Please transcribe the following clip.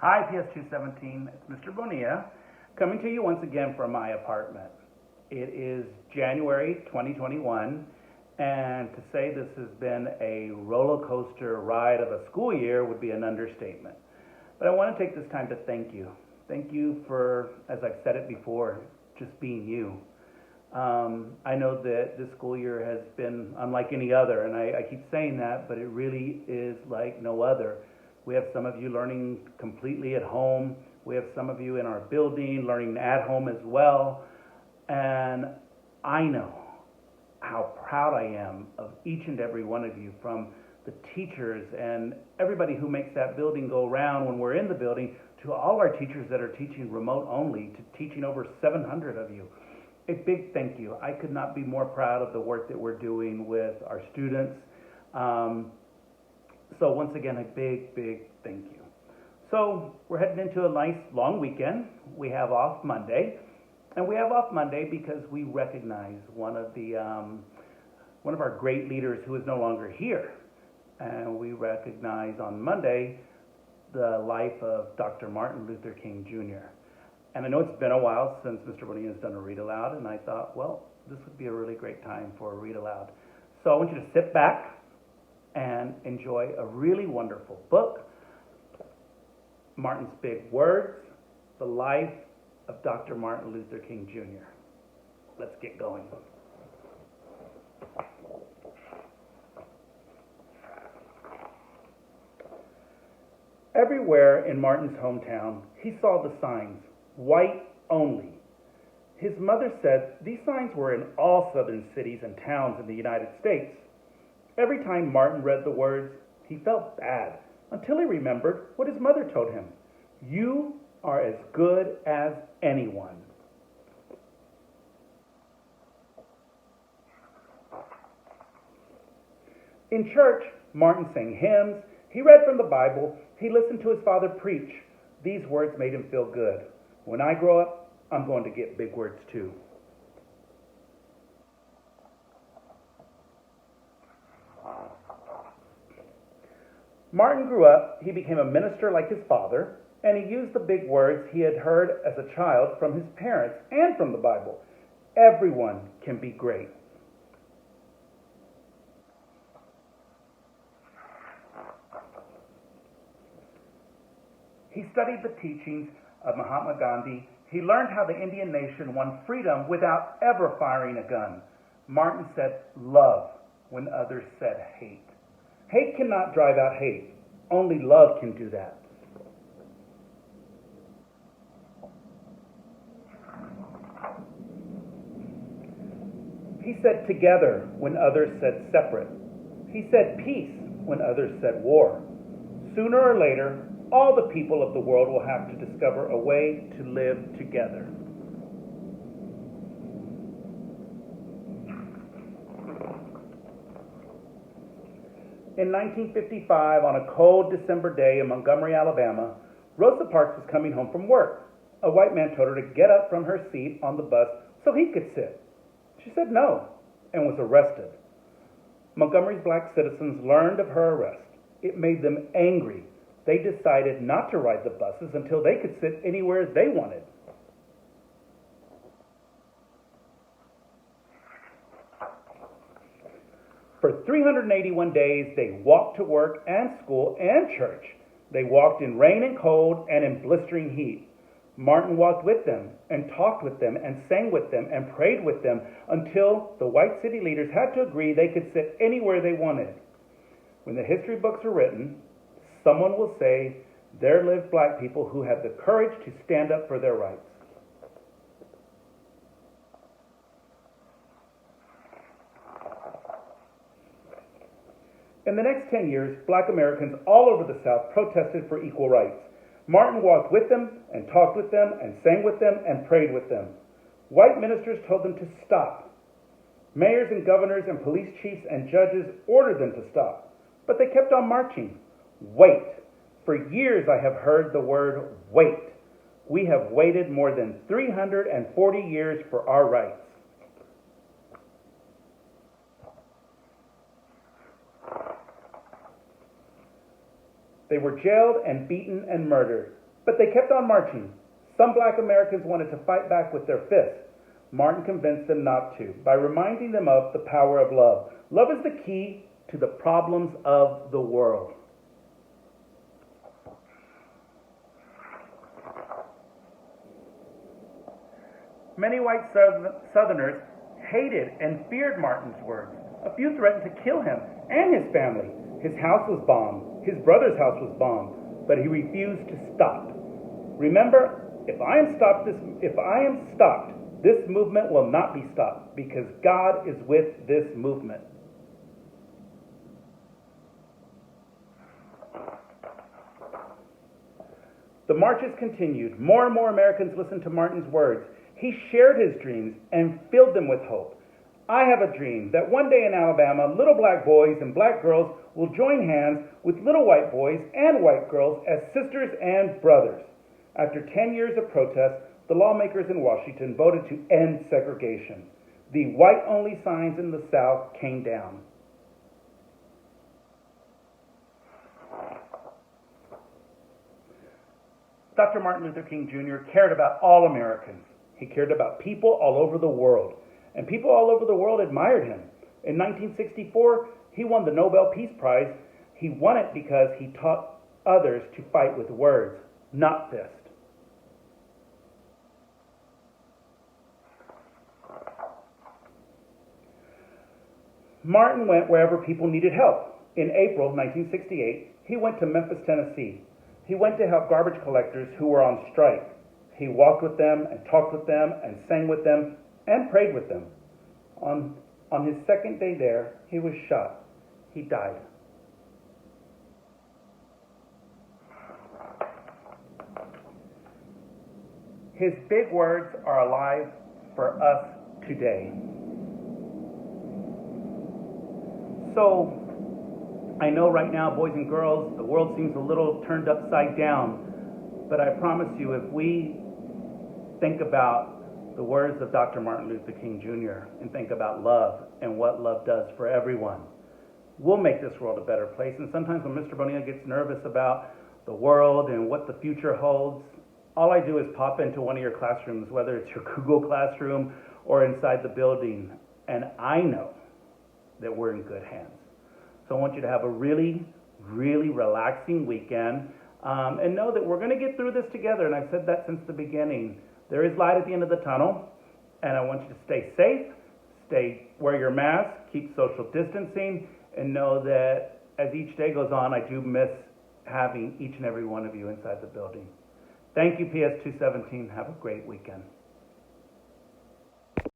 Hi, PS217. It's Mr. Bonilla coming to you once again from my apartment. It is January 2021, and to say this has been a roller coaster ride of a school year would be an understatement. But I want to take this time to thank you. Thank you for, as I've said it before, just being you. I know that this school year has been unlike any other, and I keep saying that, but it really is like no other. We have some of you learning completely at home. We have some of you in our building learning at home as well. And I know how proud I am of each and every one of you, from the teachers and everybody who makes that building go round when we're in the building, to all our teachers that are teaching remote only, to teaching over 700 of you. A big thank you. I could not be more proud of the work that we're doing with our students. So once again, a big, big thank you. So we're heading into a nice long weekend. We have off Monday, and we have off Monday because we recognize one of our great leaders who is no longer here. And we recognize on Monday the life of Dr. Martin Luther King Jr. And I know it's been a while since Mr. Bonilla has done a read aloud, and I thought, well, this would be a really great time for a read aloud. So I want you to sit back and enjoy a really wonderful book, Martin's Big Words, The Life of Dr. Martin Luther King Jr. Let's get going. Everywhere in Martin's hometown, he saw the signs, white only. His mother said these signs were in all southern cities and towns in the United States. Every time Martin read the words, he felt bad, until he remembered what his mother told him. You are as good as anyone. In church, Martin sang hymns, he read from the Bible, he listened to his father preach. These words made him feel good. When I grow up, I'm going to get big words too. Martin grew up, he became a minister like his father, and he used the big words he had heard as a child from his parents and from the Bible. Everyone can be great. He studied the teachings of Mahatma Gandhi. He learned how the Indian nation won freedom without ever firing a gun. Martin said love when others said hate. Hate cannot drive out hate. Only love can do that. He said together when others said separate. He said peace when others said war. Sooner or later, all the people of the world will have to discover a way to live together. In 1955, on a cold December day in Montgomery, Alabama, Rosa Parks was coming home from work. A white man told her to get up from her seat on the bus so he could sit. She said no and was arrested. Montgomery's black citizens learned of her arrest. It made them angry. They decided not to ride the buses until they could sit anywhere they wanted. For 381 days, they walked to work and school and church. They walked in rain and cold and in blistering heat. Martin walked with them and talked with them and sang with them and prayed with them until the white city leaders had to agree they could sit anywhere they wanted. When the history books are written, someone will say, there lived black people who had the courage to stand up for their rights. In the next 10 years, black Americans all over the South protested for equal rights. Martin walked with them and talked with them and sang with them and prayed with them. White ministers told them to stop. Mayors and governors and police chiefs and judges ordered them to stop. But they kept on marching. Wait. For years I have heard the word wait. We have waited more than 340 years for our rights. They were jailed and beaten and murdered. But they kept on marching. Some black Americans wanted to fight back with their fists. Martin convinced them not to by reminding them of the power of love. Love is the key to the problems of the world. Many white Southerners hated and feared Martin's words. A few threatened to kill him and his family. His house was bombed. His brother's house was bombed. But he refused to stop. Remember, if I am stopped, this movement will not be stopped because God is with this movement. The marches continued. More and more Americans listened to Martin's words. He shared his dreams and filled them with hope. I have a dream that one day in Alabama, little black boys and black girls will join hands with little white boys and white girls as sisters and brothers. After 10 years of protest, the lawmakers in Washington voted to end segregation. The white-only signs in the South came down. Dr. Martin Luther King Jr. cared about all Americans. He cared about people all over the world, and people all over the world admired him. In 1964, he won the Nobel Peace Prize. He won it because he taught others to fight with words, not fists. Martin went wherever people needed help. In April 1968, he went to Memphis, Tennessee. He went to help garbage collectors who were on strike. He walked with them and talked with them and sang with them and prayed with them. On his second day there, he was shot. He died. His big words are alive for us today. So, I know right now, boys and girls, the world seems a little turned upside down, but I promise you, if we think about the words of Dr. Martin Luther King Jr. and think about love and what love does for everyone, we'll make this world a better place. And sometimes when Mr. Bonilla gets nervous about the world and what the future holds, all I do is pop into one of your classrooms, whether it's your Google Classroom or inside the building, and I know that we're in good hands. So I want you to have a really, really relaxing weekend, and know that we're going to get through this together. And I've said that since the beginning. There is light at the end of the tunnel, and I want you to stay safe, wear your mask, keep social distancing, and know that as each day goes on, I do miss having each and every one of you inside the building. Thank you, PS 217. Have a great weekend.